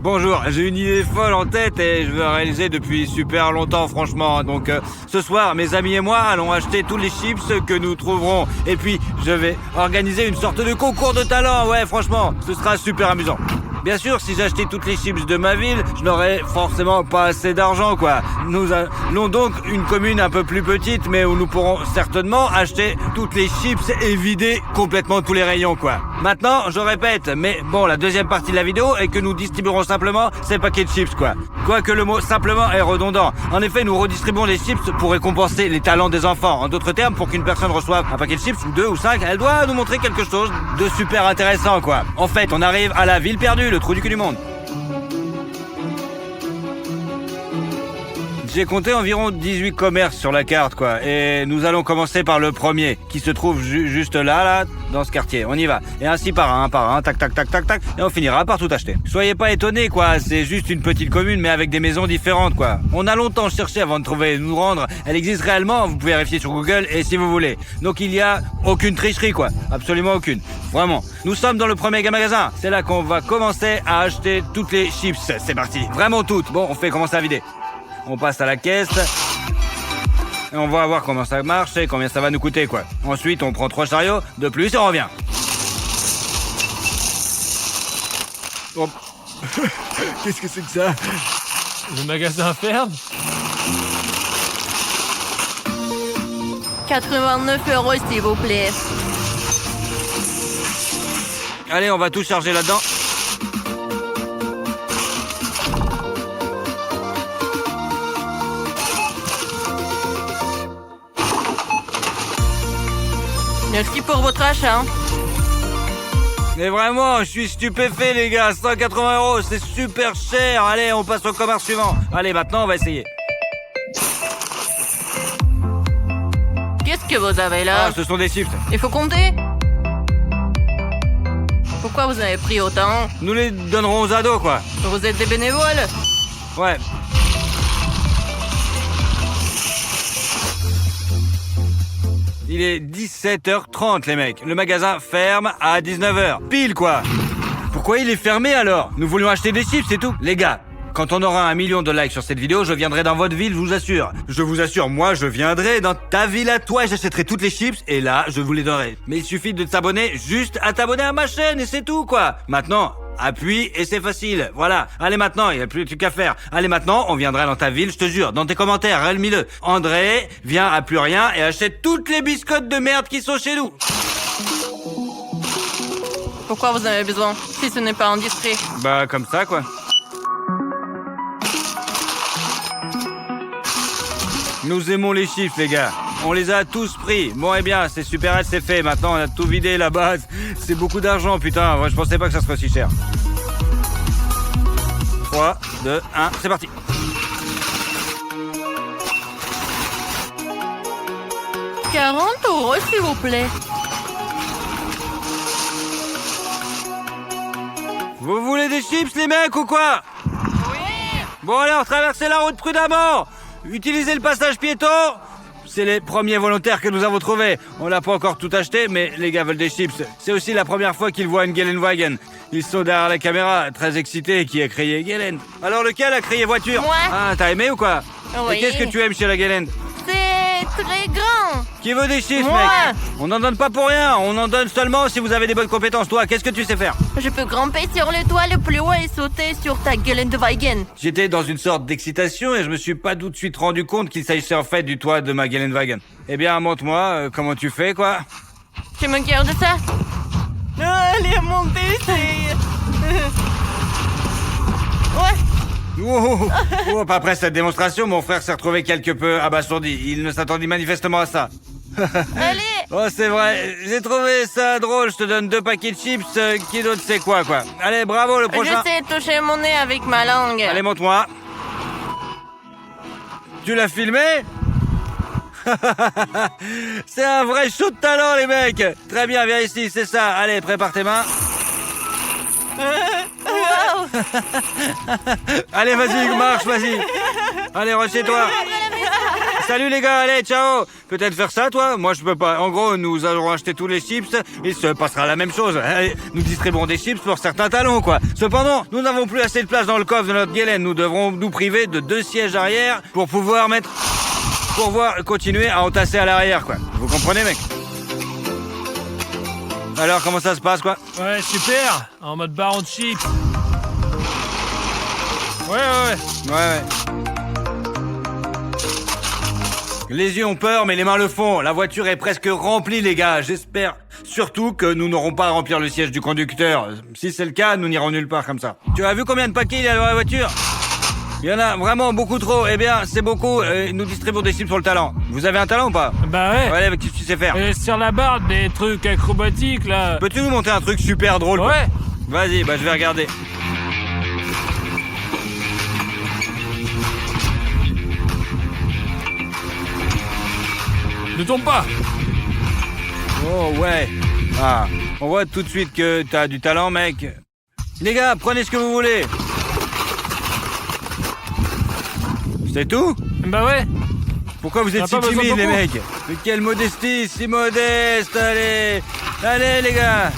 Bonjour, j'ai une idée folle en tête et je veux la réaliser depuis super longtemps franchement. Donc ce soir, mes amis et moi allons acheter tous les chips que nous trouverons. Et puis je vais organiser une sorte de concours de talent. Ouais, franchement, ce sera super amusant. Bien sûr, si j'achetais toutes les chips de ma ville, je n'aurais forcément pas assez d'argent, quoi. Nous allons donc une commune un peu plus petite, mais où nous pourrons certainement acheter toutes les chips et vider complètement tous les rayons, quoi. Maintenant, je répète, mais bon, la deuxième partie de la vidéo est que nous distribuerons simplement ces paquets de chips, quoi. Quoique le mot simplement est redondant. En effet, nous redistribuons les chips pour récompenser les talents des enfants. En d'autres termes, pour qu'une personne reçoive un paquet de chips, ou 2 ou 5, elle doit nous montrer quelque chose de super intéressant, quoi. En fait, on arrive à la ville perdue, le trou du cul du monde. J'ai compté environ 18 commerces sur la carte, quoi. Et nous allons commencer par le premier, qui se trouve juste là, dans ce quartier. On y va. Et ainsi par un, tac, tac, tac, tac, tac. Et on finira par tout acheter. Soyez pas étonnés, quoi. C'est juste une petite commune, mais avec des maisons différentes, quoi. On a longtemps cherché avant de trouver, nous rendre. Elle existe réellement, vous pouvez vérifier sur Google, et si vous voulez. Donc il y a aucune tricherie, quoi. Absolument aucune. Vraiment. Nous sommes dans le premier magasin. C'est là qu'on va commencer à acheter toutes les chips. C'est parti. Vraiment toutes. Bon, on fait commencer à vider. On passe à la caisse et on va voir comment ça marche et combien ça va nous coûter, quoi. Ensuite, on prend 3 chariots de plus et on revient. Oh. Qu'est-ce que c'est que ça? Le magasin ferme? 89 € s'il vous plaît. Allez, on va tout charger là-dedans. Merci pour votre achat. Mais vraiment, je suis stupéfait, les gars. 180 €, c'est super cher. Allez, on passe au commerce suivant. Allez, maintenant, on va essayer. Qu'est-ce que vous avez là? Ah, ce sont des chips. Il faut compter. Pourquoi vous avez pris autant? Nous les donnerons aux ados, quoi. Vous êtes des bénévoles? Ouais. Il est 17h30, les mecs. Le magasin ferme à 19h. Pile, quoi. Pourquoi il est fermé, alors? Nous voulions acheter des chips, c'est tout. Les gars, quand on aura 1 million de likes sur cette vidéo, je viendrai dans votre ville, je vous assure. Je vous assure, moi, je viendrai dans ta ville à toi et j'achèterai toutes les chips et là, je vous les donnerai. Mais il suffit de t'abonner juste à t'abonner à ma chaîne et c'est tout, quoi. Maintenant, appuie et c'est facile. Voilà. Allez maintenant, il n'y a plus de trucs à faire. Allez maintenant, on viendra dans ta ville, je te jure. Dans tes commentaires, réelle-le. André, viens à plus rien et achète toutes les biscottes de merde qui sont chez nous. Pourquoi vous en avez besoin, si ce n'est pas indiscret? Bah, comme ça, quoi. Nous aimons les chiffres, les gars. On les a tous pris. Bon, eh bien, c'est super, c'est fait. Maintenant, on a tout vidé, la base. C'est beaucoup d'argent, putain. Moi, je pensais pas que ça serait aussi cher. 3, 2, 1, c'est parti. « 40 € s'il vous plaît. Vous voulez des chips, les mecs, ou quoi? Oui. Bon, alors, traversez la route prudemment. Utilisez le passage piéton. C'est les premiers volontaires que nous avons trouvés. On n'a pas encore tout acheté, mais les gars veulent des chips. C'est aussi la première fois qu'ils voient une Geländewagen. Ils sont derrière la caméra, très excités. Qui a crié Gelände? Alors lequel a crié voiture? Moi. Ah, t'as aimé ou quoi? Oui. Et qu'est-ce que tu aimes chez la Gelände? C'est très grand. Qui veut des chips, Moi. mec? On n'en donne pas pour rien. On en donne seulement si vous avez des bonnes compétences. Toi, qu'est-ce que tu sais faire? Je peux grimper sur le toit le plus haut et sauter sur ta Geländewagen. J'étais dans une sorte d'excitation et je me suis pas tout de suite rendu compte qu'il s'agissait en fait du toit de ma Geländewagen. Eh bien, montre-moi comment tu fais, quoi. Tu me gardes ça? Allez, montez, c'est... Ouais. Oh, après cette démonstration, mon frère s'est retrouvé quelque peu abasourdi. Il ne s'attendit manifestement à ça. Allez. Oh, c'est vrai. J'ai trouvé ça drôle. Je te donne 2 paquets de chips. Qui d'autre sait quoi? Allez, bravo, le prochain. Je sais toucher mon nez avec ma langue. Allez, montre-moi. Tu l'as filmé? C'est un vrai show de talent, les mecs. Très bien, viens ici, c'est ça. Allez, prépare tes mains. Wow. Allez, vas-y, marche, vas-y. Allez, rentre chez toi. salut les gars, allez, ciao. Peut-être faire ça, toi? Moi, je peux pas. En gros, nous allons acheter tous les chips. Il se passera la même chose. Allez, nous distribuerons des chips pour certains talons, quoi. Cependant, nous n'avons plus assez de place dans le coffre de notre Guélène. Nous devrons nous priver de 2 sièges arrière pour pouvoir continuer à entasser à l'arrière, quoi. Vous comprenez, mec? Alors, comment ça se passe, quoi? Ouais, super. En mode baron de chips. Ouais. Ouais. Les yeux ont peur, mais les mains le font. La voiture est presque remplie, les gars. J'espère surtout que nous n'aurons pas à remplir le siège du conducteur. Si c'est le cas, nous n'irons nulle part comme ça. Tu as vu combien de paquets il y a dans la voiture? Il y en a vraiment beaucoup trop. Eh bien, c'est beaucoup. Nous distribuons des chips sur le talent. Vous avez un talent ou pas? Bah ouais. Ouais, avec qui tu sais faire. Sur la barre, des trucs acrobatiques, là. Peux-tu nous monter un truc super drôle, quoi? Ouais. Vas-y, je vais regarder. Ne tombe pas. Oh ouais. Ah, on voit tout de suite que t'as du talent, mec. Les gars, prenez ce que vous voulez. C'est tout? Bah ouais. Pourquoi vous êtes On si a pas besoin timides, de les beaucoup. mecs? Mais quelle modestie, si modeste, allez. Allez, les gars.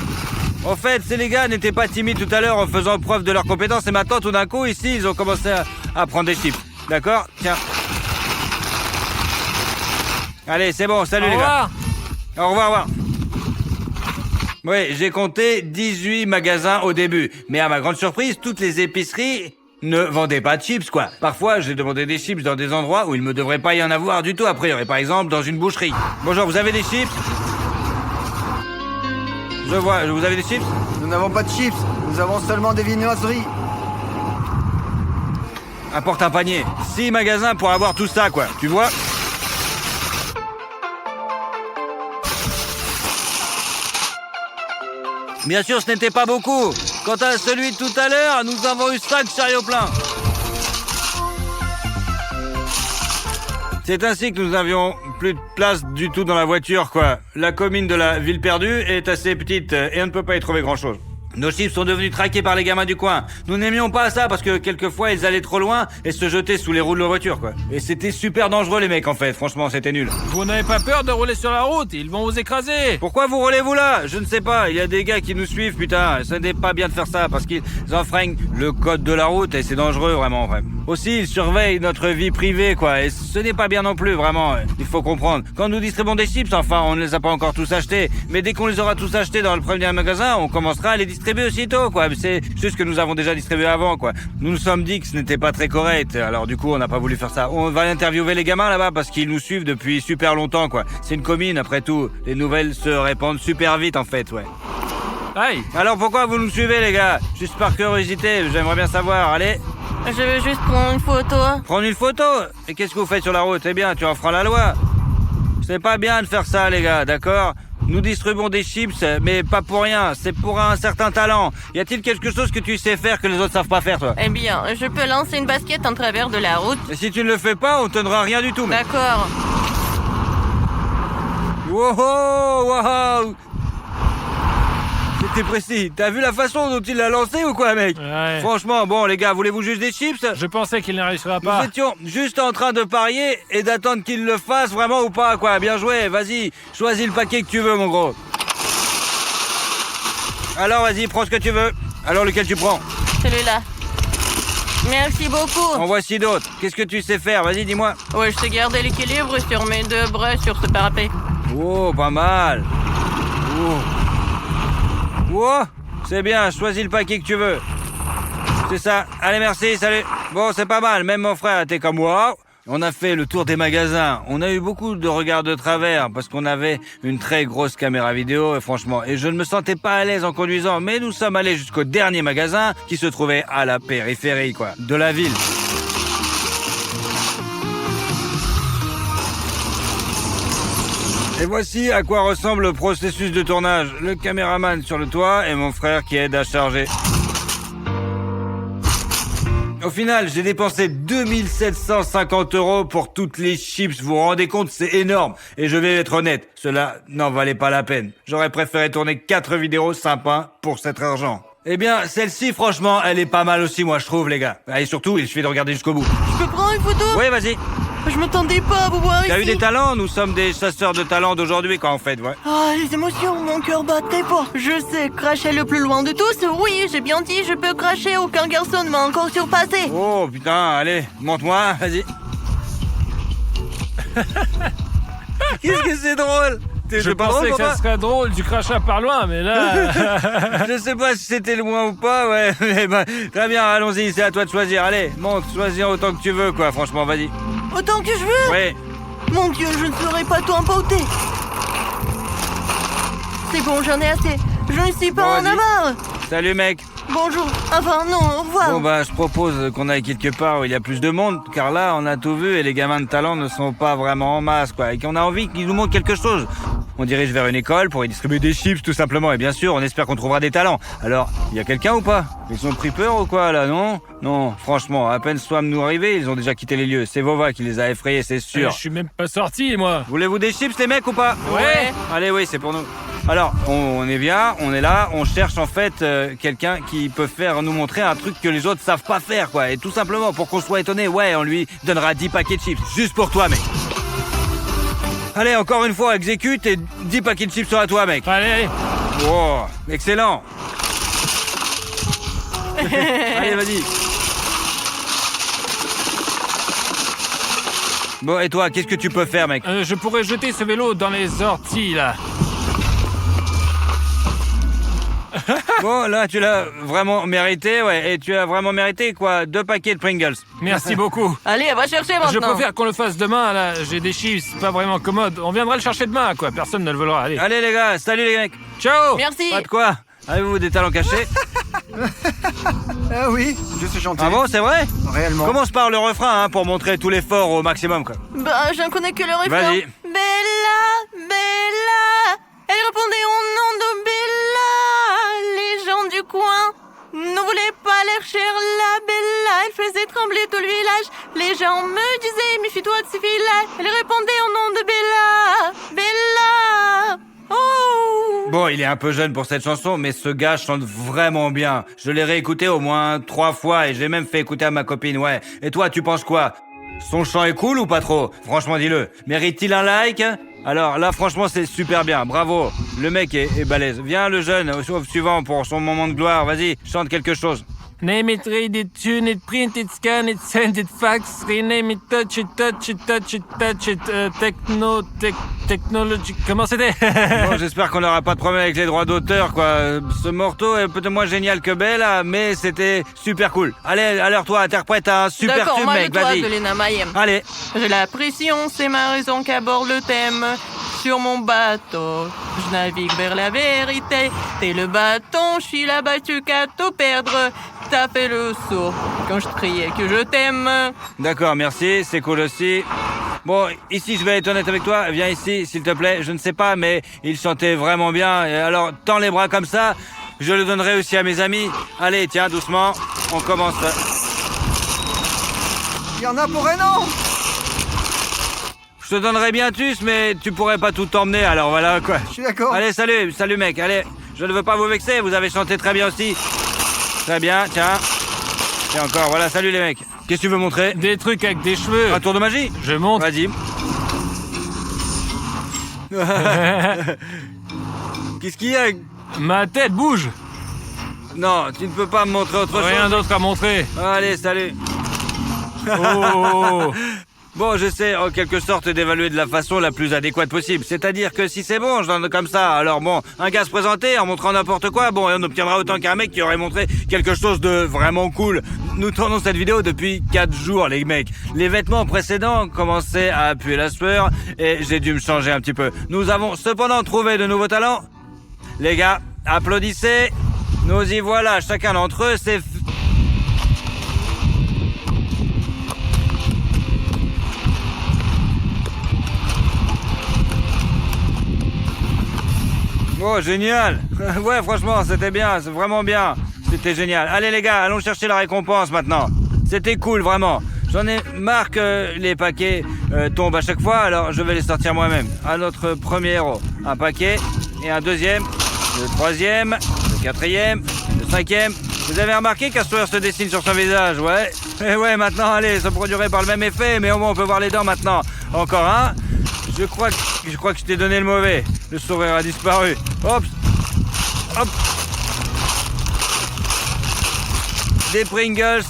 En fait, ces les gars n'étaient pas timides tout à l'heure en faisant preuve de leurs compétences et maintenant, tout d'un coup, ici, ils ont commencé à prendre des chips. D'accord? Tiens. Allez, c'est bon, salut Au les gars. revoir. Au revoir. Oui, j'ai compté 18 magasins au début. Mais à ma grande surprise, toutes les épiceries ne vendaient pas de chips, quoi. Parfois, j'ai demandé des chips dans des endroits où il ne devrait pas y en avoir du tout a priori. Par exemple, dans une boucherie. Bonjour, vous avez des chips? Je vois, vous avez des chips? Nous n'avons pas de chips, nous avons seulement des viennoiseries. Apporte un panier. 6 magasins pour avoir tout ça, quoi. Tu vois? Bien sûr, ce n'était pas beaucoup. Quant à celui de tout à l'heure, nous avons eu 5 chariots pleins. C'est ainsi que nous n'avions plus de place du tout dans la voiture, quoi. La commune de la ville perdue est assez petite et on ne peut pas y trouver grand-chose. Nos chips sont devenus traqués par les gamins du coin. Nous n'aimions pas ça parce que quelquefois ils allaient trop loin et se jetaient sous les roues de la voiture, quoi. Et c'était super dangereux, les mecs, en fait. Franchement, c'était nul. Vous n'avez pas peur de rouler sur la route? Ils vont vous écraser. Pourquoi vous roulez-vous là? Je ne sais pas. Il y a des gars qui nous suivent, putain. Ce n'est pas bien de faire ça parce qu'ils enfreignent le code de la route et c'est dangereux, vraiment, vrai. Aussi, ils surveillent notre vie privée, quoi. Et ce n'est pas bien non plus, vraiment. Il faut comprendre. Quand nous distribuons des chips, enfin, on ne les a pas encore tous achetés. Mais dès qu'on les aura tous achetés dans le premier magasin, on commencera à les distribuer aussitôt, quoi. C'est juste que nous avons déjà distribué avant, quoi. Nous nous sommes dit que ce n'était pas très correct. Alors, du coup, on n'a pas voulu faire ça. On va interviewer les gamins là-bas parce qu'ils nous suivent depuis super longtemps, quoi. C'est une commune, après tout. Les nouvelles se répandent super vite, en fait, ouais. Aïe. Alors, pourquoi vous nous suivez, les gars? Juste par curiosité, j'aimerais bien savoir. Allez. Je veux juste prendre une photo. Prendre une photo? Et qu'est-ce que vous faites sur la route? Eh bien, tu enfreins la loi. C'est pas bien de faire ça, les gars, d'accord? Nous distribuons des chips, mais pas pour rien. C'est pour un certain talent. Y a-t-il quelque chose que tu sais faire que les autres savent pas faire, toi? Eh bien, je peux lancer une basket en travers de la route. Et si tu ne le fais pas, on te donnera rien du tout, mec. D'accord. Wow! C'était précis. T'as vu la façon dont il l'a lancé ou quoi, mec? Ouais. Franchement, bon, les gars, voulez-vous juste des chips? Je pensais qu'il n'y réussirait Nous pas. étions juste en train de parier et d'attendre qu'il le fasse vraiment ou pas, quoi. Bien joué, vas-y, choisis le paquet que tu veux, mon gros. Alors, vas-y, prends ce que tu veux. Alors, lequel tu prends? Celui-là. Merci beaucoup. En voici d'autres. Qu'est-ce que tu sais faire? Vas-y, dis-moi. Ouais, je sais garder l'équilibre sur mes 2 bras sur ce parapet. Oh, pas mal. Oh, c'est bien, choisis le paquet que tu veux. C'est ça. Allez, merci, salut. Bon, c'est pas mal, même mon frère était comme moi. On a fait le tour des magasins. On a eu beaucoup de regards de travers parce qu'on avait une très grosse caméra vidéo, et franchement. Et je ne me sentais pas à l'aise en conduisant, mais nous sommes allés jusqu'au dernier magasin qui se trouvait à la périphérie, quoi, de la ville. Et voici à quoi ressemble le processus de tournage. Le caméraman sur le toit et mon frère qui aide à charger. Au final, j'ai dépensé 2750 € pour toutes les chips. Vous vous rendez compte, c'est énorme. Et je vais être honnête, cela n'en valait pas la peine. J'aurais préféré tourner 4 vidéos sympas pour cet argent. Eh bien, celle-ci, franchement, elle est pas mal aussi, moi, je trouve, les gars. Et surtout, il suffit de regarder jusqu'au bout. Je peux prendre une photo? Oui, vas-y. Je m'attendais pas à vous voir ici. T'as eu des talents? Nous sommes des chasseurs de talents d'aujourd'hui, quoi, en fait, ouais. Ah, les émotions, mon cœur bat très fort. Je sais cracher le plus loin de tous. Oui, j'ai bien dit, je peux cracher. Aucun garçon ne m'a encore surpassé. Oh, putain, allez, monte-moi, vas-y. Qu'est-ce que c'est drôle? Je pensais que ça serait drôle du crachat par loin, mais là... Je sais pas si c'était loin ou pas, ouais. Mais bah, très bien, allons-y, c'est à toi de choisir. Allez, monte, choisis autant que tu veux, quoi, franchement, vas-y. Autant que je veux. Oui. Mon Dieu, je ne serai pas tout emporté. C'est bon, j'en ai assez. Je ne suis pas Bon, en vas-y. marre. Salut, mec. Bonjour. Enfin, non, au revoir. Bon, bah, je propose qu'on aille quelque part où il y a plus de monde, car là, on a tout vu et les gamins de talent ne sont pas vraiment en masse, quoi. Et qu'on a envie qu'ils nous montrent quelque chose. On dirige vers une école pour y distribuer des chips, tout simplement. Et bien sûr, on espère qu'on trouvera des talents. Alors, il y a quelqu'un ou pas? Ils ont pris peur ou quoi, là, non? Non, franchement, à peine soit nous arriver, ils ont déjà quitté les lieux. C'est Vova qui les a effrayés, c'est sûr. Je suis même pas sorti, moi. Voulez-vous des chips, les mecs, ou pas? Ouais. Allez, oui, c'est pour nous. Alors, on est bien, on est là, on cherche en fait quelqu'un qui peut faire nous montrer un truc que les autres savent pas faire, quoi. Et tout simplement, pour qu'on soit étonné, ouais, on lui donnera 10 paquets de chips. Juste pour toi, mec. Allez, encore une fois, exécute et 10 paquets de chips sur à toi, mec. Allez, allez. Wow, excellent. Allez, vas-y. Bon, et toi, qu'est-ce que tu peux faire, mec? Je pourrais jeter ce vélo dans les orties, là. Bon, là, tu l'as vraiment mérité, ouais. Et tu as vraiment mérité, quoi, 2 paquets de Pringles. Merci beaucoup. Allez, va chercher maintenant. Je préfère qu'on le fasse demain, là. J'ai des chips, c'est pas vraiment commode. On viendra le chercher demain, quoi. Personne ne le volera. Allez. Allez, les gars, salut, les mecs. Ciao. Merci. Pas de quoi? Avez-vous des talents cachés? Ah oui, je sais chanter. Ah bon, c'est vrai? Réellement. Commence par le refrain, hein, pour montrer tout l'effort au maximum, quoi. Bah, je ne connais que le refrain. Vas-y. Bella, Bella. Elle répondait au nom de Bella. Les gens du coin ne voulaient pas lâcher la Bella. Elle faisait trembler tout le village. Les gens me disaient, méfie-toi de ces filles-là. Elle répondait au nom de Bella. Bella. Oh. Bon, il est un peu jeune pour cette chanson, mais ce gars chante vraiment bien. Je l'ai réécouté au moins 3 fois et je l'ai même fait écouter à ma copine, ouais. Et toi, tu penses quoi? Son chant est cool ou pas trop? Franchement, dis-le. Mérite-t-il un like? Alors là, franchement, c'est super bien. Bravo. Le mec est balèze. Viens, le jeune, au suivant pour son moment de gloire. Vas-y, chante quelque chose. Name it, read it, tune it, print it, scan it, send it, fax, rename it, touch it, touch it, touch it, touch it, technology... Comment c'était? Bon, j'espère qu'on n'aura pas de problème avec les droits d'auteur, quoi. Ce morceau est peut-être moins génial que Bella, mais c'était super cool. Allez, alors toi, interprète un super D'accord, tube, moi mec, le toit vas-y. de Lena Mayhem. Allez. J'ai la pression, c'est ma raison qu'aborde le thème. Sur mon bateau, je navigue vers la vérité. T'es le bâton, je suis là-bas, tu qu'à tout perdre. T'as fait le saut quand je te criais que je t'aime. D'accord, merci, c'est cool aussi. Bon, ici, je vais être honnête avec toi. Viens ici, s'il te plaît. Je ne sais pas, mais il chantait vraiment bien. Et alors, tends les bras comme ça. Je le donnerai aussi à mes amis. Allez, tiens, doucement. On commence. Il y en a pour un an. Je te donnerai bien tous, mais tu pourrais pas tout t'emmener, alors voilà, quoi. Je suis d'accord. Allez, salut mec, allez. Je ne veux pas vous vexer, vous avez chanté très bien aussi. Très bien, tiens. Et encore, voilà, salut les mecs. Qu'est-ce que tu veux montrer? Des trucs avec des cheveux. Un tour de magie? Je montre. Vas-y. Qu'est-ce qu'il y a? Ma tête bouge. Non, tu ne peux pas me montrer autre Rien chose. d'autre à montrer. Allez, salut. Oh. Bon, j'essaie en quelque sorte d'évaluer de la façon la plus adéquate possible. C'est-à-dire que si c'est bon, je donne comme ça. Alors bon, un gars se présenter en montrant n'importe quoi, bon, et on obtiendra autant qu'un mec qui aurait montré quelque chose de vraiment cool. Nous tournons cette vidéo depuis 4 jours, les mecs. Les vêtements précédents commençaient à puer la sueur et j'ai dû me changer un petit peu. Nous avons cependant trouvé de nouveaux talents. Les gars, applaudissez. Nous y voilà, chacun d'entre eux, c'est... Oh, génial. Ouais, franchement, c'était bien, c'est vraiment bien. C'était génial. Allez les gars, allons chercher la récompense maintenant. C'était cool, vraiment. J'en ai marre que les paquets tombent à chaque fois, alors je vais les sortir moi-même. À notre premier héros, un paquet et un deuxième, le troisième, le quatrième, le cinquième Vous avez remarqué qu'un sourire se dessine sur son visage, ouais? Et ouais, maintenant, allez, ça produirait par le même effet, mais au moins on peut voir les dents maintenant. Encore un. Je crois que je t'ai donné le mauvais. Le sourire a disparu. Hop. Hop. Des Pringles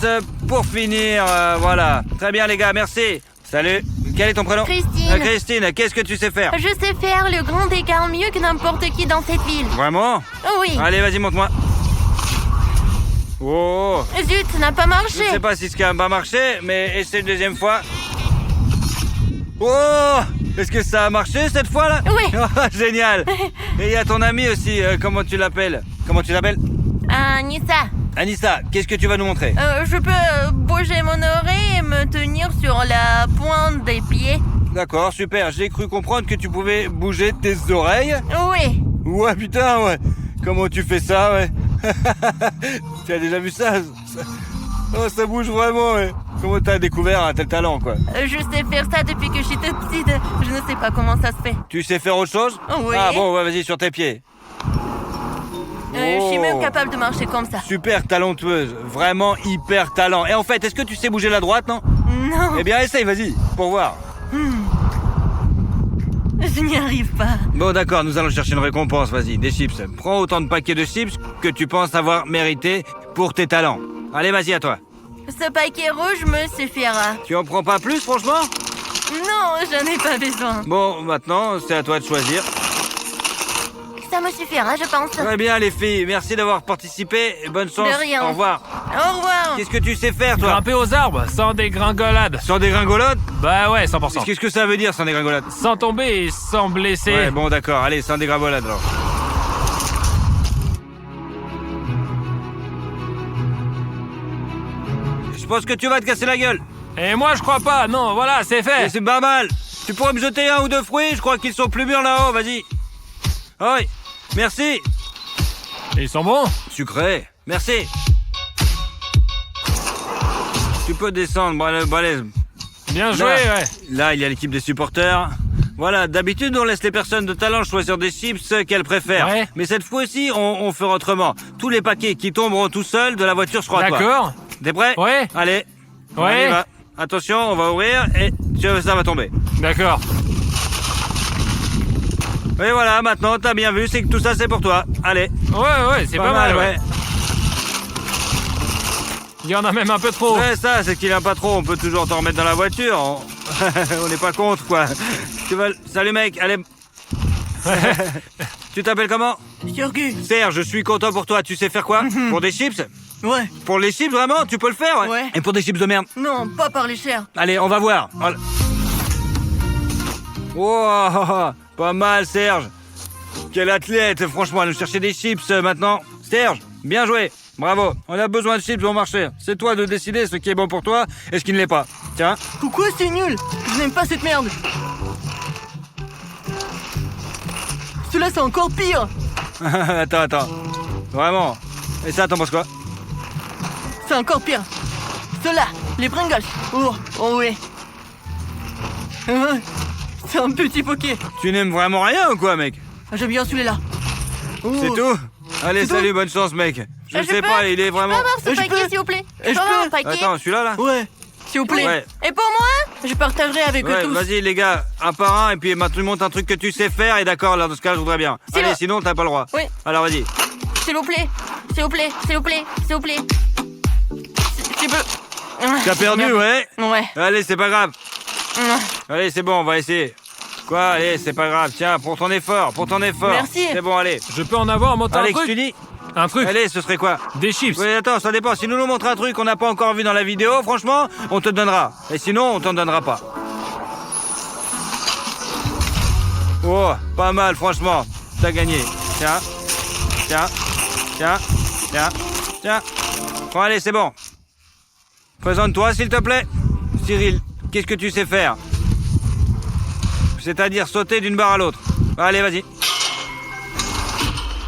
pour finir, voilà. Très bien les gars, merci. Salut. Quel est ton prénom? Christine. Christine, qu'est-ce que tu sais faire? Je sais faire le grand écart mieux que n'importe qui dans cette ville. Vraiment? Oui. Allez, vas-y, montre-moi. Oh. Zut, ça n'a pas Je marché. ne sais pas si ce qui a pas marché, mais essaie une deuxième fois. Oh! Est-ce que ça a marché cette fois-là? Oui. Oh, génial. Et il y a ton ami aussi, comment tu l'appelles? Comment tu l'appelles? Anissa, Anissa, qu'est-ce que tu vas nous montrer? je peux bouger mon oreille et me tenir sur la pointe des pieds. D'accord, super. J'ai cru comprendre que tu pouvais bouger tes oreilles. Oui. Ouais, putain, ouais. Comment tu fais ça, ouais? Tu as déjà vu ça? Oh, ça bouge vraiment, ouais. Comment t'as découvert un tel talent, quoi? Je sais faire ça depuis que je suis toute petite. Je ne sais pas comment ça se fait. Tu sais faire autre chose? Oui. Ah bon, ouais, vas-y, sur tes pieds. Je suis même Oh. capable de marcher comme ça. Super talentueuse, vraiment hyper talent. Et en fait, est-ce que tu sais bouger la droite, non? Non, Eh bien, essaye, vas-y, pour voir. je n'y arrive pas. Bon, d'accord, nous allons chercher une récompense, vas-y, des chips. Prends autant de paquets de chips que tu penses avoir mérité pour tes talents. Allez, vas-y, à toi. Ce paquet rouge me suffira. Tu en prends pas plus, franchement? Non, j'en ai pas besoin. Bon, maintenant, c'est à toi de choisir. Ça me suffira, je pense. Très bien, les filles, merci d'avoir participé. Bonne chance. De rien. Au revoir. Au revoir. Qu'est-ce que tu sais faire, toi? Grimper aux arbres sans dégringolade. Sans dégringolade? Bah ouais, 100%. Qu'est-ce que ça veut dire, sans dégringolade? Sans tomber et sans blesser. Ouais, bon, d'accord, allez, sans dégringolade, alors. Je pense que tu vas te casser la gueule. Et moi je crois pas, non, voilà, c'est Et fait. c'est pas mal. Tu pourrais me jeter un ou deux fruits? Je crois qu'ils sont plus mûrs là-haut, vas-y. Ah oui, merci. Ils sont bons. Sucré, merci. Tu peux descendre, balèze. Bien joué, Là, ouais. là, il y a l'équipe des supporters. Voilà, d'habitude, on laisse les personnes de talent choisir des chips qu'elles préfèrent. Ouais. Mais cette fois-ci, on fera autrement. Tous les paquets qui tomberont tout seuls de la voiture seront à toi. D'accord. T'es prêt? Ouais. Allez. On Ouais. y va. Attention, on va ouvrir et ça va tomber. D'accord. Et voilà, maintenant, t'as bien vu, c'est que tout ça, c'est pour toi. Allez. Ouais, c'est pas mal, ouais. ouais. Il y en a même un peu trop. Ouais, ça, c'est qu'il aime pas trop. On peut toujours t'en remettre dans la voiture. On n'est pas contre, quoi. Salut, mec. Allez. Tu t'appelles comment? Sergu. Serge, je suis content pour toi. Tu sais faire quoi? Pour des chips? Ouais. Pour les chips, vraiment? Tu peux le faire? Ouais. Et pour des chips de merde? Non, pas par les chairs. Allez, on va voir. Oh, pas mal, Serge. Quel athlète. Franchement, nous chercher des chips maintenant. Serge, bien joué. Bravo. On a besoin de chips au marché. C'est toi de décider ce qui est bon pour toi et ce qui ne l'est pas. Tiens. Pourquoi c'est nul? Je n'aime pas cette merde. Cela c'est encore pire. Attends. Vraiment. Et ça, t'en penses quoi? C'est encore pire. Cela, les Pringles. Oh oui. C'est un petit poké. Tu n'aimes vraiment rien ou quoi, mec? J'aime bien celui-là. Oh. C'est tout? Allez, C'est salut, tout. bonne chance, mec. Je Je sais peux- pas, il est Je peux vraiment... avoir ce Je paquet, peux. s'il vous plaît? Je Je peux avoir un peux. paquet? Attends, celui-là, là? Ouais. S'il vous plaît. Ouais. Et pour moi? Je partagerai avec eux Ouais, tous. vas-y, les gars, un par un, et puis maintenant, tu montes un truc que tu sais faire, et d'accord, là, dans ce cas, je voudrais bien. C'est Allez, le- sinon, t'as pas le droit. Oui. Alors, vas-y. S'il vous plaît. S'il vous plaît. S'il vous plaît. S'il vous plaît. Tu peux... T'as perdu, ouais? Ouais. Allez, c'est pas grave. Allez, c'est bon, on va essayer. Quoi? Allez, c'est pas grave. Tiens, pour ton effort. Merci. C'est bon, allez. Je peux en avoir en montant un Alex, tu truc. dis? Un truc. Allez, ce serait quoi? Des chips. Oui, attends, ça dépend. Si nous montres un truc qu'on n'a pas encore vu dans la vidéo, franchement, on te donnera. Et sinon, on t'en donnera pas. Oh, pas mal, franchement. T'as gagné. Tiens. Bon, allez, c'est bon. Présente-toi, s'il te plaît. Cyril, qu'est-ce que tu sais faire? C'est-à-dire sauter d'une barre à l'autre. Allez, vas-y.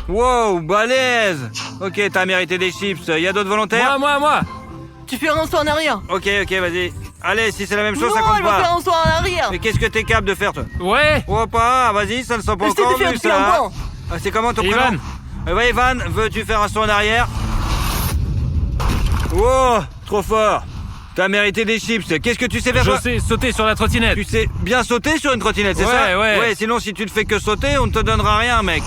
Wow, balèze. Ok, t'as mérité des chips. Y a d'autres volontaires? Moi. Tu fais un saut en arrière. Ok, vas-y. Allez, si c'est la même chose, Non, ça compte elle va faire pas. un saut en arrière. Mais qu'est-ce que t'es capable de faire, toi? Ouais. Oh, pas, vas-y, ça ne sent pas Essaie de encore faire vu, depuis ça. un hein. banc. Ah, c'est comment ton Ivan. prénom? Ouais, Ivan, veux-tu faire un saut en arrière? Wow, trop fort. T'as mérité des chips. Qu'est-ce que tu sais faire Je toi sais sauter sur la trottinette. Tu sais bien sauter sur une trottinette, c'est ça? Ouais. Ouais, sinon si tu ne fais que sauter, on ne te donnera rien, mec.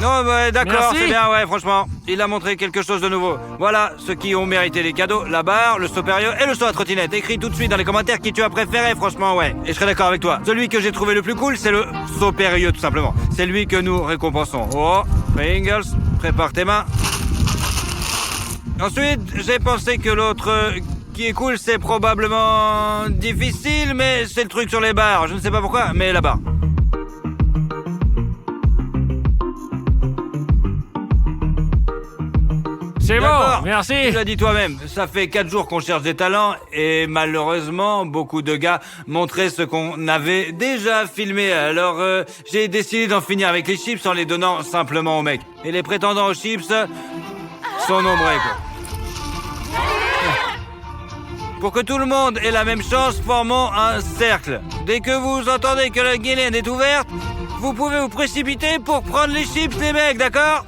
Non, bah, d'accord, Merci. c'est bien, ouais, franchement. Il a montré quelque chose de nouveau. Voilà, ceux qui ont mérité les cadeaux, la barre, le saut périlleux et le saut à trottinette. Écris tout de suite dans les commentaires qui tu as préféré, franchement, ouais. Et je serai d'accord avec toi. Celui que j'ai trouvé le plus cool, c'est le saut périlleux, tout simplement. C'est lui que nous récompensons. Oh, Pringles, prépare tes mains. Ensuite, j'ai pensé que l'autre qui est cool, c'est probablement difficile, mais c'est le truc sur les barres. Je ne sais pas pourquoi, mais la barre. C'est bon, D'accord. merci. Tu l'as dit toi-même, ça fait 4 jours qu'on cherche des talents et malheureusement, beaucoup de gars montraient ce qu'on avait déjà filmé. Alors, j'ai décidé d'en finir avec les chips en les donnant simplement aux mecs. Et les prétendants aux chips sont nombreux, quoi. Pour que tout le monde ait la même chance, formons un cercle. Dès que vous entendez que la guiléenne est ouverte, vous pouvez vous précipiter pour prendre les chips, les mecs, d'accord ?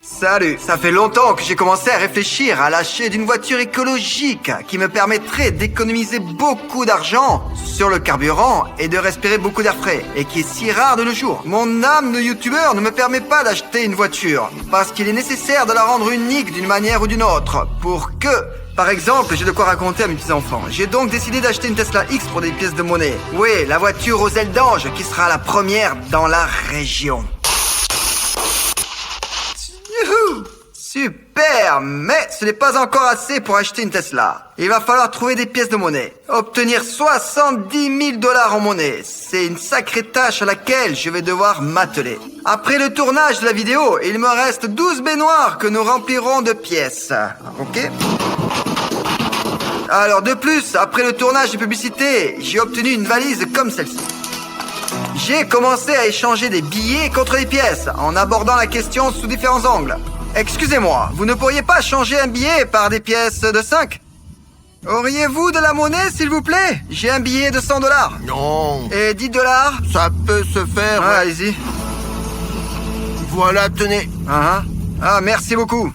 Salut, ça fait longtemps que j'ai commencé à réfléchir à l'achat d'une voiture écologique qui me permettrait d'économiser beaucoup d'argent sur le carburant et de respirer beaucoup d'air frais et qui est si rare de nos jours. Mon âme de youtubeur ne me permet pas d'acheter une voiture parce qu'il est nécessaire de la rendre unique d'une manière ou d'une autre pour que... Par exemple, j'ai de quoi raconter à mes petits-enfants. J'ai donc décidé d'acheter une Tesla X pour des pièces de monnaie. Oui, la voiture aux ailes d'ange qui sera la première dans la région. Youhou! Super, mais ce n'est pas encore assez pour acheter une Tesla. Il va falloir trouver des pièces de monnaie. Obtenir 70 000 $ en monnaie. C'est une sacrée tâche à laquelle je vais devoir m'atteler. Après le tournage de la vidéo, il me reste 12 baignoires que nous remplirons de pièces. Ok? Alors de plus, après le tournage de publicité, j'ai obtenu une valise comme celle-ci. J'ai commencé à échanger des billets contre des pièces, en abordant la question sous différents angles. Excusez-moi, vous ne pourriez pas changer un billet par des pièces de 5 ? Auriez-vous de la monnaie, s'il vous plaît ? J'ai un billet de 100 $. Non, Et 10 $. ça peut se faire. Ah, allez-y. Voilà, tenez. Ah, merci beaucoup.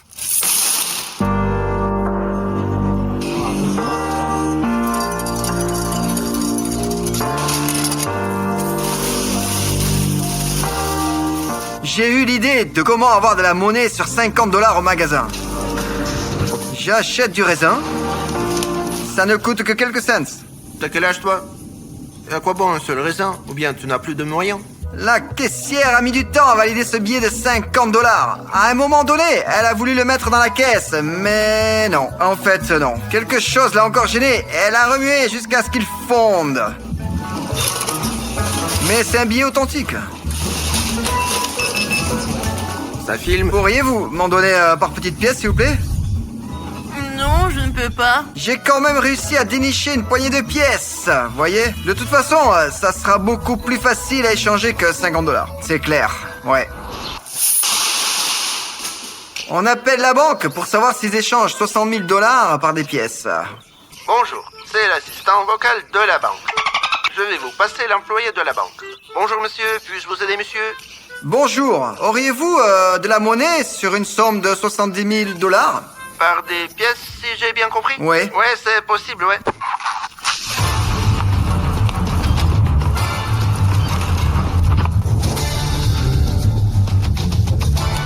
J'ai eu l'idée de comment avoir de la monnaie sur 50 $ au magasin. J'achète du raisin. Ça ne coûte que quelques cents. T'as quel âge, toi? Et à quoi bon un seul raisin? Ou bien tu n'as plus de moyens? La caissière a mis du temps à valider ce billet de 50 $. À un moment donné, elle a voulu le mettre dans la caisse, mais non. En fait, non. Quelque chose l'a encore gêné. Elle a remué jusqu'à ce qu'il fonde. Mais c'est un billet authentique. Ça filme? Pourriez-vous m'en donner par petites pièces, s'il vous plaît? Non, je ne peux pas. J'ai quand même réussi à dénicher une poignée de pièces, voyez? De toute façon, ça sera beaucoup plus facile à échanger que 50 $. C'est clair, ouais. On appelle la banque pour savoir s'ils échangent 60 000 $ par des pièces. Bonjour, c'est l'assistant vocal de la banque. Je vais vous passer l'employé de la banque. Bonjour monsieur, puis-je vous aider monsieur? Bonjour, auriez-vous de la monnaie sur une somme de 70 000 $? Par des pièces, si j'ai bien compris? Ouais. Ouais, c'est possible, ouais.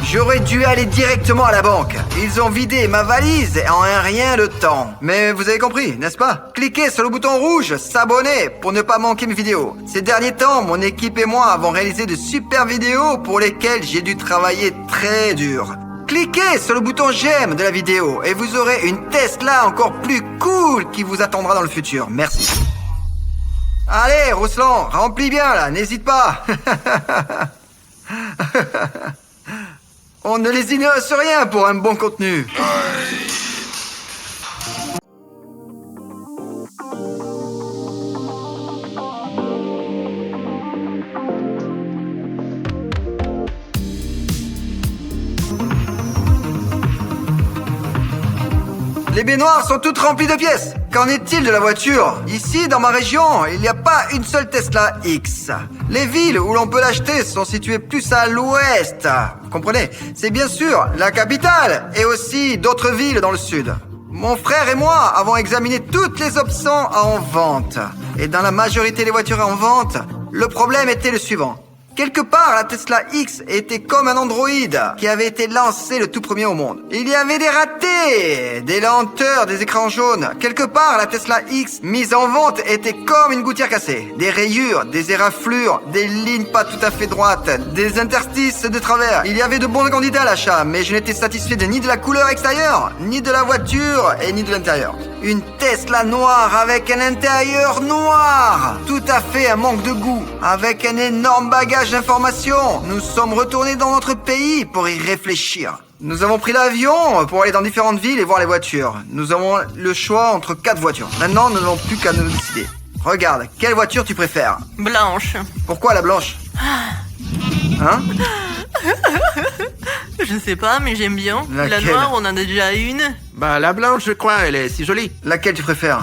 J'aurais dû aller directement à la banque. Ils ont vidé ma valise en un rien de temps. Mais vous avez compris, n'est-ce pas? Cliquez sur le bouton rouge, s'abonner, pour ne pas manquer mes vidéos. Ces derniers temps, mon équipe et moi avons réalisé de super vidéos pour lesquelles j'ai dû travailler très dur. Cliquez sur le bouton j'aime de la vidéo et vous aurez une Tesla encore plus cool qui vous attendra dans le futur. Merci. Allez, Ruslan, remplis bien là, n'hésite pas. On ne les ignore sur rien pour un bon contenu. Les baignoires sont toutes remplies de pièces. Qu'en est-il de la voiture? Ici, dans ma région, il n'y a pas une seule Tesla X. Les villes où l'on peut l'acheter sont situées plus à l'ouest. Vous comprenez? C'est bien sûr la capitale et aussi d'autres villes dans le sud. Mon frère et moi avons examiné toutes les options en vente. Et dans la majorité des voitures en vente, le problème était le suivant. Quelque part, la Tesla X était comme un Android qui avait été lancé le tout premier au monde. Il y avait des ratés, des lenteurs, des écrans jaunes. Quelque part, la Tesla X mise en vente était comme une gouttière cassée. Des rayures, des éraflures, des lignes pas tout à fait droites, des interstices de travers. Il y avait de bons candidats à l'achat, mais je n'étais satisfait ni de la couleur extérieure, ni de la voiture et ni de l'intérieur. Une Tesla noire avec un intérieur noir. Tout à fait un manque de goût. Avec un énorme bagage d'informations. Nous sommes retournés dans notre pays pour y réfléchir. Nous avons pris l'avion pour aller dans différentes villes et voir les voitures. Nous avons le choix entre 4 voitures. Maintenant, nous n'avons plus qu'à nous décider. Regarde, quelle voiture tu préfères? Blanche. Pourquoi la blanche? Hein? Je sais pas, mais j'aime bien. Laquelle? La noire, on en a déjà une. Bah, la blanche, je crois, elle est si jolie. Laquelle tu préfères?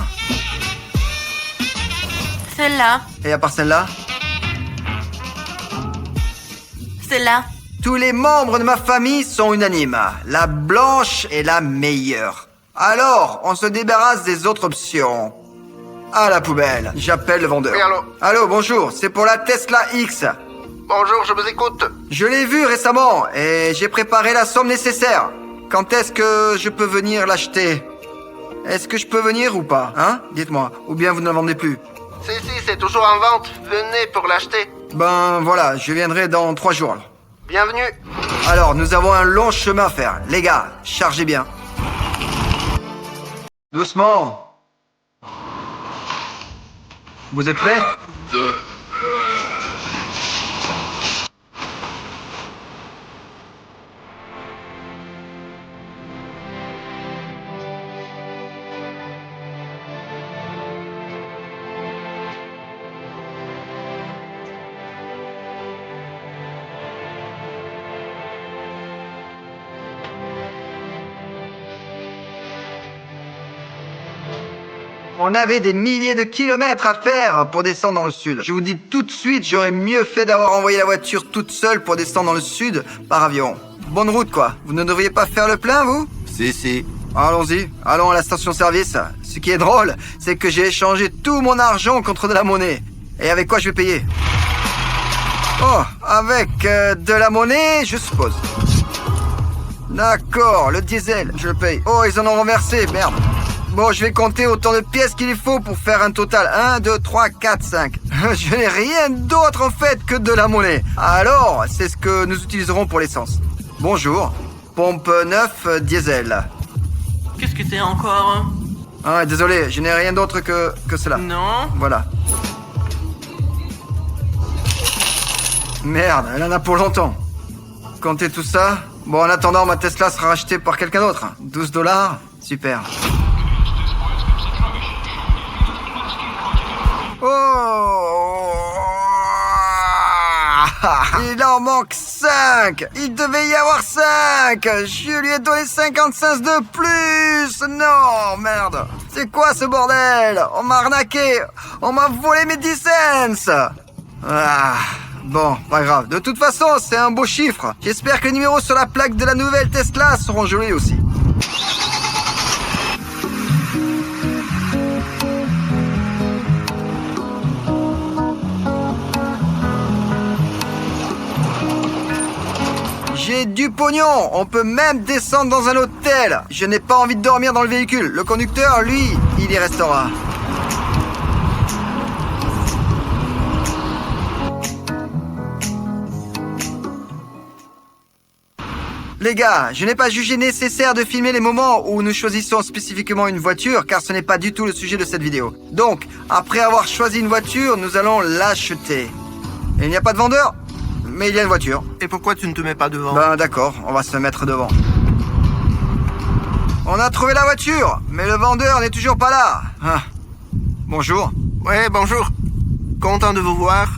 Celle-là. Et à part celle-là? Celle-là. Tous les membres de ma famille sont unanimes. La blanche est la meilleure. Alors, on se débarrasse des autres options. À la poubelle. J'appelle le vendeur. Oui, allô? Allô, bonjour. C'est pour la Tesla X. Bonjour, je vous écoute. Je l'ai vue récemment et j'ai préparé la somme nécessaire. Quand est-ce que je peux venir l'acheter? Est-ce que je peux venir ou pas? Hein? Dites-moi. Ou bien vous ne la vendez plus? Si, c'est toujours en vente. Venez pour l'acheter. Ben voilà, je viendrai dans 3 jours. Bienvenue. Alors, nous avons un long chemin à faire. Les gars, chargez bien. Doucement. Vous êtes prêts? On avait des milliers de kilomètres à faire pour descendre dans le sud. Je vous dis tout de suite, j'aurais mieux fait d'avoir envoyé la voiture toute seule pour descendre dans le sud par avion. Bonne route quoi. Vous ne devriez pas faire le plein, vous? Si. Allons-y, allons à la station-service. Ce qui est drôle, c'est que j'ai échangé tout mon argent contre de la monnaie. Et avec quoi je vais payer? Oh, avec de la monnaie, je suppose. D'accord, le diesel, je le paye. Oh, ils en ont renversé, merde. Bon, je vais compter autant de pièces qu'il faut pour faire un total. 1, 2, 3, 4, 5. Je n'ai rien d'autre en fait que de la monnaie. Alors, c'est ce que nous utiliserons pour l'essence. Bonjour. Pompe 9 diesel. Qu'est-ce que c'est encore? Ah, désolé, je n'ai rien d'autre que cela. Non. Voilà. Merde, elle en a pour longtemps. Comptez tout ça. Bon, en attendant, ma Tesla sera rachetée par quelqu'un d'autre. 12 $. Super. Oh! Il en manque 5! Il devait y avoir 5! Je lui ai donné 50 cents de plus! Non, merde! C'est quoi ce bordel? On m'a arnaqué! On m'a volé mes 10 cents! Ah, bon, pas grave. De toute façon, c'est un beau chiffre. J'espère que les numéros sur la plaque de la nouvelle Tesla seront jolis aussi. J'ai du pognon, on peut même descendre dans un hôtel. Je n'ai pas envie de dormir dans le véhicule. Le conducteur, lui, il y restera. Les gars, je n'ai pas jugé nécessaire de filmer les moments où nous choisissons spécifiquement une voiture, car ce n'est pas du tout le sujet de cette vidéo. Donc, après avoir choisi une voiture, nous allons l'acheter. Il n'y a pas de vendeur, mais il y a une voiture. Et pourquoi tu ne te mets pas devant? Ben d'accord, on va se mettre devant. On a trouvé la voiture, mais le vendeur n'est toujours pas là. Ah. Bonjour. Ouais, bonjour. Content de vous voir.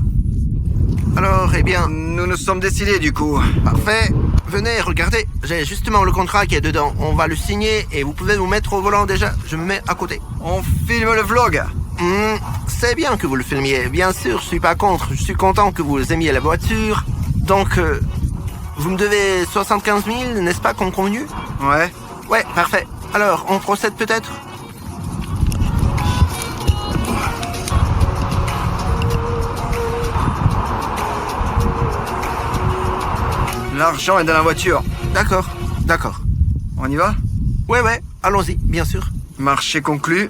Alors, eh bien, Nous nous sommes décidés du coup. parfait. Venez, regardez, j'ai justement le contrat qui est dedans. On va le signer et vous pouvez vous mettre au volant déjà. Je me mets à côté. On filme le vlog. C'est bien que vous le filmiez. Bien sûr, je suis pas contre. Je suis content que vous aimiez la voiture. Donc, vous me devez 75 000, n'est-ce pas, comme convenu? Ouais. Ouais, parfait. Alors, on procède peut-être? L'argent est dans la voiture. D'accord, d'accord. On y va? Ouais, allons-y, bien sûr. Marché conclu.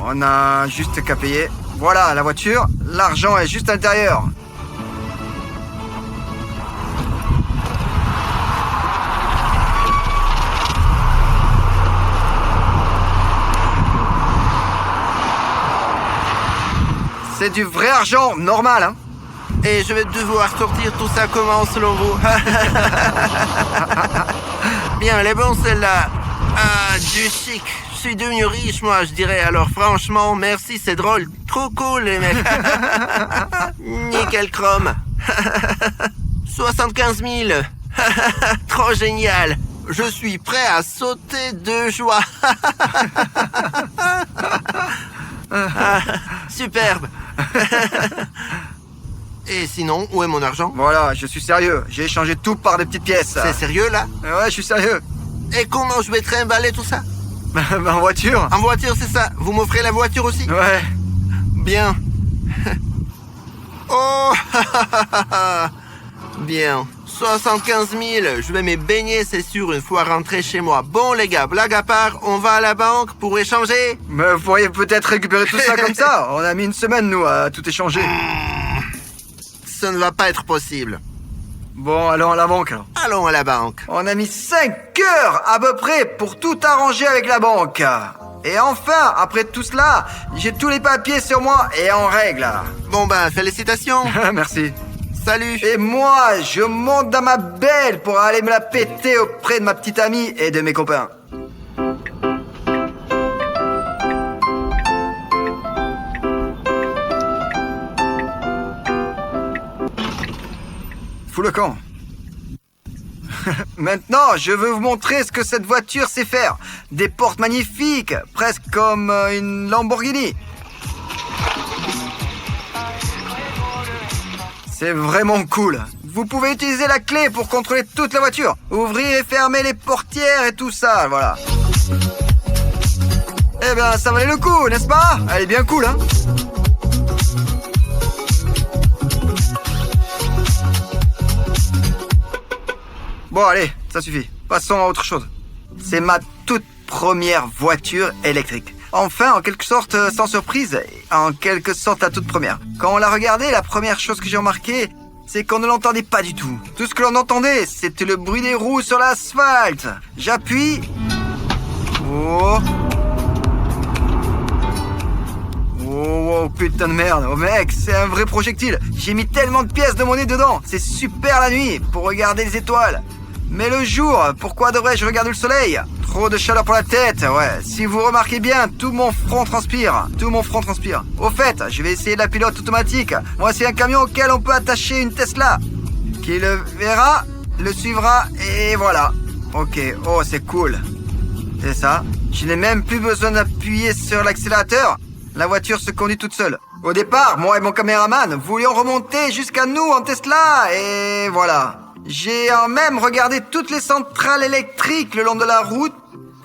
On a juste qu'à payer. Voilà la voiture. L'argent est juste à l'intérieur. C'est du vrai argent, normal, hein? Et je vais devoir sortir tout ça comment selon vous? Bien, elle est bonne celle-là. Ah, du chic. Je suis devenu riche, moi, je dirais. Alors franchement, merci, c'est drôle. Trop cool, les mecs. Nickel chrome. 75 000. Trop génial. Je suis prêt à sauter de joie. Ah, superbe. Et sinon, où est mon argent? Voilà, je suis sérieux. J'ai échangé tout par des petites pièces. C'est sérieux, là? Ouais, je suis sérieux. Et comment je vais trimballer tout ça? En voiture? En voiture, c'est ça. Vous m'offrez la voiture aussi? Ouais. Bien. Oh. Bien. 75 000. Je vais me baigner, c'est sûr, une fois rentré chez moi. Bon, les gars, blague à part, on va à la banque pour échanger? Mais vous pourriez peut-être récupérer tout ça comme ça. On a mis une semaine, nous, à tout échanger. Ça ne va pas être possible. Bon, allons à la banque, alors. Allons à la banque. On a mis 5 heures à peu près pour tout arranger avec la banque. Et enfin, après tout cela, j'ai tous les papiers sur moi et en règle. Bon ben, félicitations. Merci. Salut. Et moi, je monte dans ma belle pour aller me la péter auprès de ma petite amie et de mes copains. Fous le camp. Maintenant, je veux vous montrer ce que cette voiture sait faire. Des portes magnifiques, presque comme une Lamborghini. C'est vraiment cool. Vous pouvez utiliser la clé pour contrôler toute la voiture. Ouvrir et fermer les portières et tout ça, voilà. Eh ben, ça valait le coup, n'est-ce pas? Elle est bien cool, hein? Bon, allez, ça suffit. Passons à autre chose. C'est ma toute première voiture électrique. Enfin, en quelque sorte, sans surprise, en quelque sorte la toute première. Quand on l'a regardée, la première chose que j'ai remarqué, c'est qu'on ne l'entendait pas du tout. Tout ce que l'on entendait, c'était le bruit des roues sur l'asphalte. J'appuie. Oh. Oh, putain de merde. Oh mec, c'est un vrai projectile. J'ai mis tellement de pièces de monnaie dedans. C'est super la nuit pour regarder les étoiles. Mais le jour, pourquoi devrais-je regarder le soleil? Trop de chaleur pour la tête, ouais. Si vous remarquez bien, tout mon front transpire. Tout mon front transpire. Au fait, je vais essayer la pilote automatique. Voici un camion auquel on peut attacher une Tesla. Qui le verra, le suivra, et voilà. Ok, oh c'est cool. C'est ça. Je n'ai même plus besoin d'appuyer sur l'accélérateur. La voiture se conduit toute seule. Au départ, moi et mon caméraman voulions remonter jusqu'à nous en Tesla, et voilà. J'ai même regardé toutes les centrales électriques le long de la route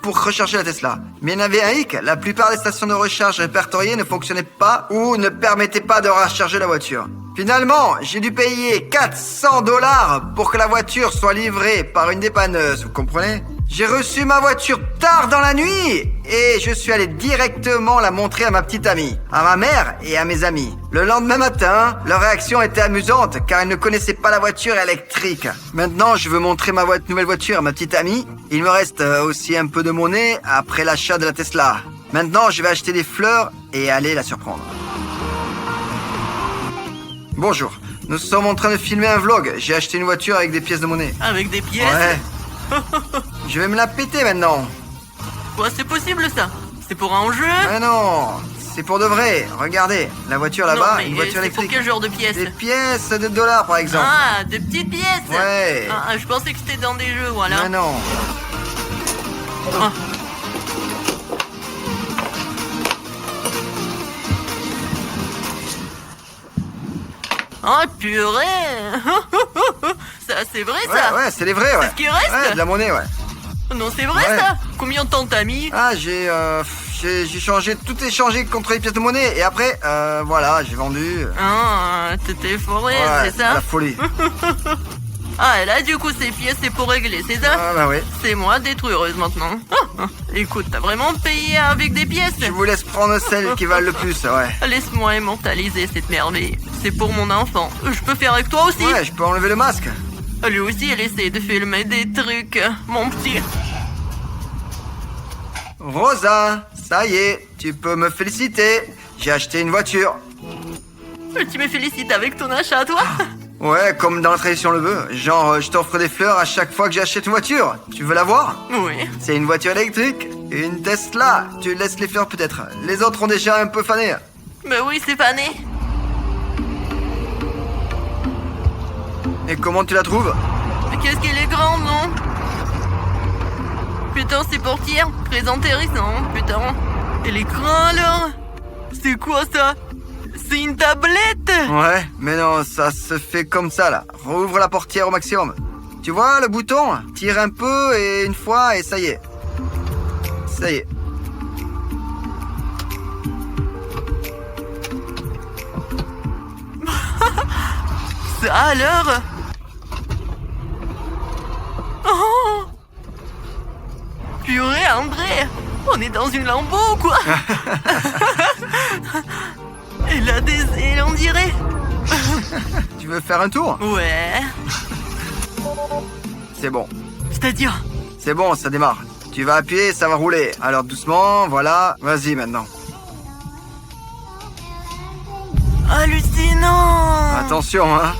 pour recharger la Tesla. Mais il y en avait un hic, la plupart des stations de recharge répertoriées ne fonctionnaient pas ou ne permettaient pas de recharger la voiture. Finalement, j'ai dû payer 400 $ pour que la voiture soit livrée par une dépanneuse, vous comprenez? J'ai reçu ma voiture tard dans la nuit et je suis allé directement la montrer à ma petite amie, à ma mère et à mes amis. Le lendemain matin, leur réaction était amusante car ils ne connaissaient pas la voiture électrique. Maintenant, je veux montrer ma nouvelle voiture à ma petite amie. Il me reste aussi un peu de monnaie après l'achat de la Tesla. Maintenant, je vais acheter des fleurs et aller la surprendre. Bonjour, nous sommes en train de filmer un vlog. J'ai acheté une voiture avec des pièces de monnaie. Avec des pièces? Ouais. Je vais me la péter maintenant. Ouais, c'est possible ça. C'est pour un jeu? Mais non, c'est pour de vrai. Regardez, la voiture là-bas, Non, mais une voiture c'est pour électrique. quel genre de pièces? Des pièces de dollars, par exemple. Ah, de petites pièces. Ouais. Ah, je pensais que c'était dans des jeux, voilà. Mais non. Ah. Oh purée. Ça, c'est vrai ça? Ouais, c'est les vrais, ouais. ce qui reste? Ouais, de la monnaie, ouais. Non, c'est vrai Ouais. ça? Combien de temps t'as mis? Ah, j'ai changé, tout échangé contre les pièces de monnaie. Et après, voilà, j'ai vendu. Ah, t'étais foré, Ouais, c'est ça? la folie. Ah, et là, du coup, ces pièces, c'est pour régler, c'est ça? Ah, bah oui. C'est moi détruireuse maintenant. Écoute, t'as vraiment payé avec des pièces? Je vous laisse prendre celles qui valent le plus, ouais. Laisse-moi immortaliser cette merveille. C'est pour mon enfant. Je peux faire avec toi aussi? Ouais, je peux enlever le masque. Lui aussi, il essaie de filmer des trucs, mon petit. Rosa, ça y est, tu peux me féliciter. J'ai acheté une voiture. Tu me félicites avec ton achat, toi? Ouais, comme dans la tradition le veut. Genre, je t'offre des fleurs à chaque fois que j'achète une voiture. Tu veux la voir? Oui. C'est une voiture électrique, une Tesla. Tu laisses les fleurs peut-être. Les autres ont déjà un peu fané. Mais oui, c'est fané. Et comment tu la trouves? Mais qu'est-ce qu'elle est grande, non? Putain, c'est portière. Très intéressant, putain. Et l'écran, alors? C'est quoi, ça? C'est une tablette? Ouais, mais non, ça se fait comme ça là. Rouvre la portière au maximum. Tu vois le bouton? Tire un peu et une fois et ça y est. Ça y est. Ça, alors? Oh! Purée, André! On est dans une Lambo ou quoi? Elle a des ailes, on dirait. Tu veux faire un tour? Ouais. C'est bon. C'est-à-dire? C'est bon, ça démarre. Tu vas appuyer, ça va rouler. Alors doucement, voilà. Vas-y maintenant. Hallucinant! Attention, hein.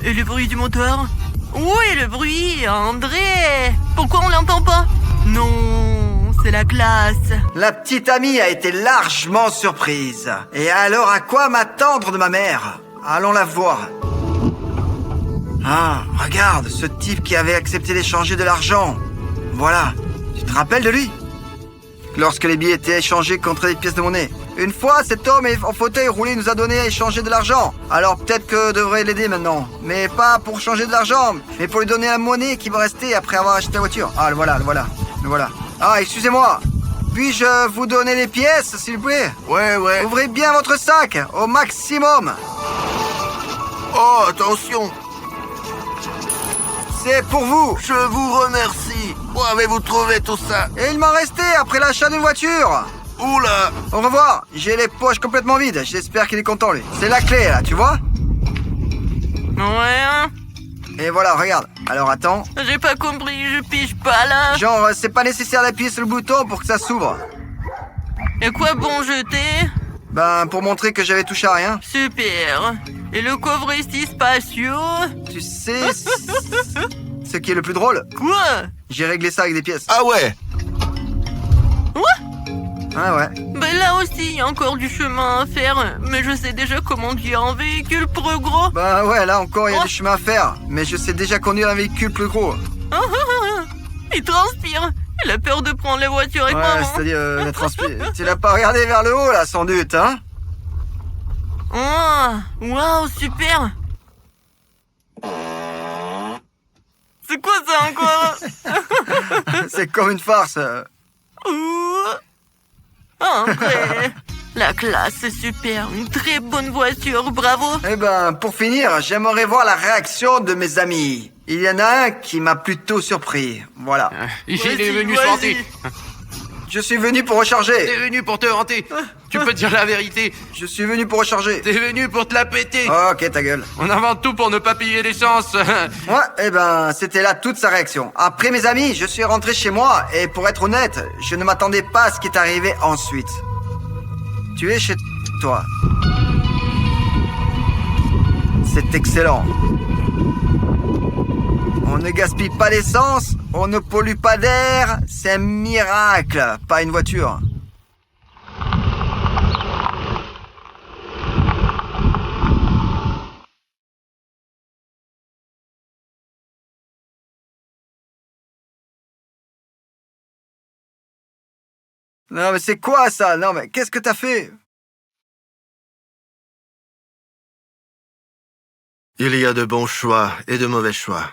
Et le bruit du moteur? Où est le bruit, André? Pourquoi on l'entend pas? Non, c'est la classe. La petite amie a été largement surprise. Et alors à quoi m'attendre de ma mère? Allons la voir. Ah, regarde, ce type qui avait accepté d'échanger de l'argent. Voilà, tu te rappelles de lui? Lorsque les billets étaient échangés contre des pièces de monnaie. Une fois, cet homme en fauteuil roulé nous a donné à échanger de l'argent. Alors peut-être que je devrais l'aider maintenant. Mais pas pour changer de l'argent, mais pour lui donner la monnaie qui me restait après avoir acheté la voiture. Ah, le voilà, le voilà, le voilà. Ah, excusez-moi. Puis-je vous donner les pièces, s'il vous plaît? Ouais. Ouvrez bien votre sac, au maximum. Oh, attention. C'est pour vous. Je vous remercie. Où avez-vous trouvé tout ça? Et il m'en restait après l'achat d'une voiture. Oula. Au revoir. J'ai les poches complètement vides. J'espère qu'il est content, lui. C'est la clé, là, tu vois? Ouais, hein? Et voilà, regarde. Alors, attends. J'ai pas compris, je pige pas là. Genre, c'est pas nécessaire d'appuyer sur le bouton pour que ça s'ouvre. Et quoi bon jeter? Ben, pour montrer que j'avais touché à rien. Super. Et le coffre est si spacieux? Tu sais ce qui est le plus drôle? Quoi? J'ai réglé ça avec des pièces. Ah ouais. Ah ouais. Ben là aussi, il y a encore du chemin à faire. Mais je sais déjà comment conduire un véhicule plus gros. Ben ouais, là encore, il y a du chemin à faire. Mais je sais déjà conduire un véhicule plus gros. Il transpire. Il a peur de prendre la voiture avec Ouais, maman. c'est-à-dire, la tu l'as pas regardé vers le haut, là, sans doute, hein? Oh, waouh, super. C'est quoi ça encore? C'est comme une farce. Ouh. André, la classe, c'est super. Une très bonne voiture, bravo. Eh ben, pour finir, j'aimerais voir la réaction de mes amis. Il y en a un qui m'a plutôt surpris. Voilà. Ici, il Vas-y, est venu se vas-y. vanter. Je suis venu pour T'es recharger. venu pour te hanter. Tu peux dire la vérité. Je suis venu pour recharger. T'es venu pour te la péter. Ok, ta gueule. On invente tout pour ne pas payer l'essence. Ouais, eh ben, c'était là toute sa réaction. Après, mes amis, je suis rentré chez moi et pour être honnête, je ne m'attendais pas à ce qui est arrivé ensuite. Tu es chez toi. C'est excellent. On ne gaspille pas d'essence, on ne pollue pas d'air, c'est un miracle, pas une voiture. Non, mais c'est quoi ça? Non, mais qu'est-ce que t'as fait? Il y a de bons choix et de mauvais choix.